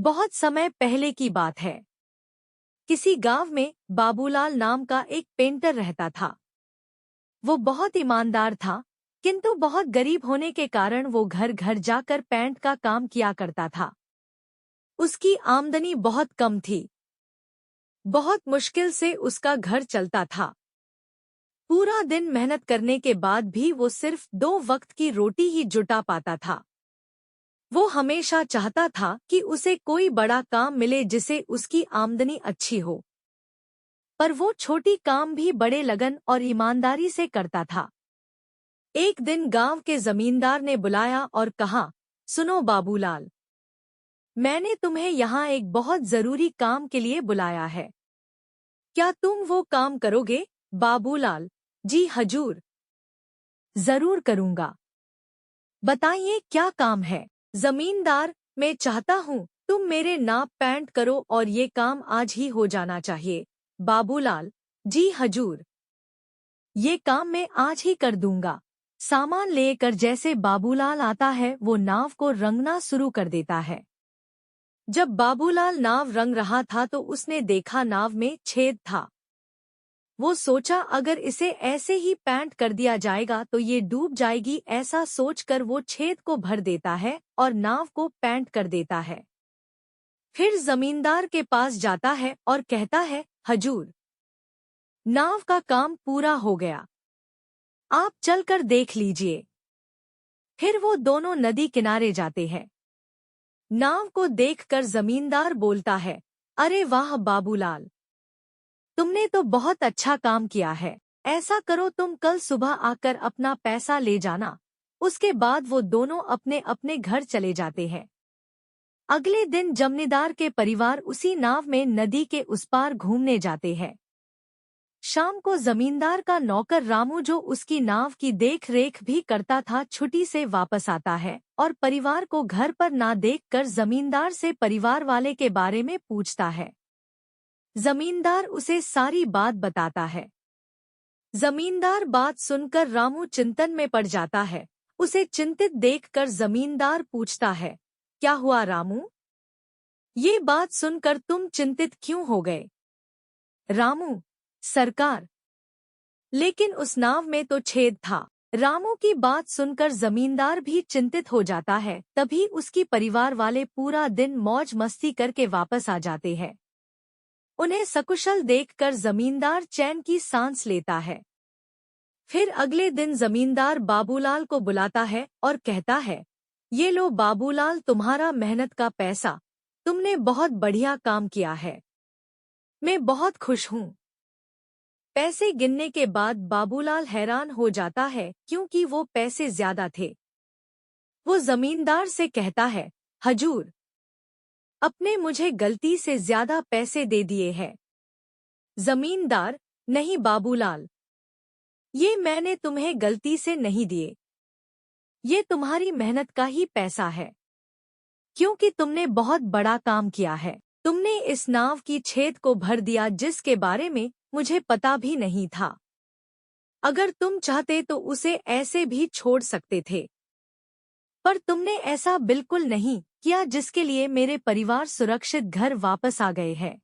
बहुत समय पहले की बात है। किसी गांव में बाबूलाल नाम का एक पेंटर रहता था। वो बहुत ईमानदार था, किंतु बहुत गरीब होने के कारण वो घर घर जाकर पेंट का काम किया करता था। उसकी आमदनी बहुत कम थी। बहुत मुश्किल से उसका घर चलता था। पूरा दिन मेहनत करने के बाद भी वो सिर्फ 2 वक्त की रोटी ही जुटा पाता था। वो हमेशा चाहता था कि उसे कोई बड़ा काम मिले जिसे उसकी आमदनी अच्छी हो, पर वो छोटी काम भी बड़े लगन और ईमानदारी से करता था। एक दिन गांव के जमींदार ने बुलाया और कहा, सुनो बाबूलाल, मैंने तुम्हें यहाँ एक बहुत जरूरी काम के लिए बुलाया है। क्या तुम वो काम करोगे? बाबूलाल, जी हजूर, जरूर करूँगा। बताइए क्या काम है? जमींदार, मैं चाहता हूँ तुम मेरे नाप पैंट करो और ये काम आज ही हो जाना चाहिए। बाबूलाल, जी हजूर, ये काम मैं आज ही कर दूंगा। सामान लेकर जैसे बाबूलाल आता है वो नाव को रंगना शुरू कर देता है। जब बाबूलाल नाव रंग रहा था तो उसने देखा नाव में छेद था। वो सोचा अगर इसे ऐसे ही पैंट कर दिया जाएगा तो ये डूब जाएगी। ऐसा सोचकर वो छेद को भर देता है और नाव को पैंट कर देता है। फिर जमींदार के पास जाता है और कहता है, हजूर, नाव का काम पूरा हो गया, आप चलकर देख लीजिए। फिर वो दोनों नदी किनारे जाते हैं। नाव को देखकर जमींदार बोलता है, अरे वाह बाबूलाल, तुमने तो बहुत अच्छा काम किया है। ऐसा करो, तुम कल सुबह आकर अपना पैसा ले जाना। उसके बाद वो दोनों अपने अपने घर चले जाते हैं। अगले दिन जमींदार के परिवार उसी नाव में नदी के उस पार घूमने जाते हैं। शाम को जमींदार का नौकर रामू, जो उसकी नाव की देख रेख भी करता था, छुट्टी से वापस आता है और परिवार को घर पर ना देखकर जमींदार से परिवार वाले के बारे में पूछता है। जमींदार उसे सारी बात बताता है। जमींदार बात सुनकर रामू चिंतन में पड़ जाता है। उसे चिंतित देखकर जमींदार पूछता है, क्या हुआ रामू? ये बात सुनकर तुम चिंतित क्यों हो गए? रामू, सरकार, लेकिन उस नाव में तो छेद था। रामू की बात सुनकर जमींदार भी चिंतित हो जाता है। तभी उसकी परिवार वाले पूरा दिन मौज मस्ती करके वापस आ जाते हैं। उन्हें सकुशल देखकर जमींदार चैन की सांस लेता है। फिर अगले दिन जमींदार बाबूलाल को बुलाता है और कहता है, ये लो बाबूलाल, तुम्हारा मेहनत का पैसा। तुमने बहुत बढ़िया काम किया है, मैं बहुत खुश हूँ। पैसे गिनने के बाद बाबूलाल हैरान हो जाता है क्योंकि वो पैसे ज्यादा थे। वो जमींदार से कहता है, हजूर, आपने मुझे गलती से ज्यादा पैसे दे दिए हैं। जमींदार, नहीं बाबूलाल, ये मैंने तुम्हें गलती से नहीं दिए, ये तुम्हारी मेहनत का ही पैसा है, क्योंकि तुमने बहुत बड़ा काम किया है। तुमने इस नाव की छेद को भर दिया जिसके बारे में मुझे पता भी नहीं था। अगर तुम चाहते तो उसे ऐसे भी छोड़ सकते थे, पर तुमने ऐसा बिल्कुल नहीं किया, जिसके लिए मेरे परिवार सुरक्षित घर वापस आ गए हैं।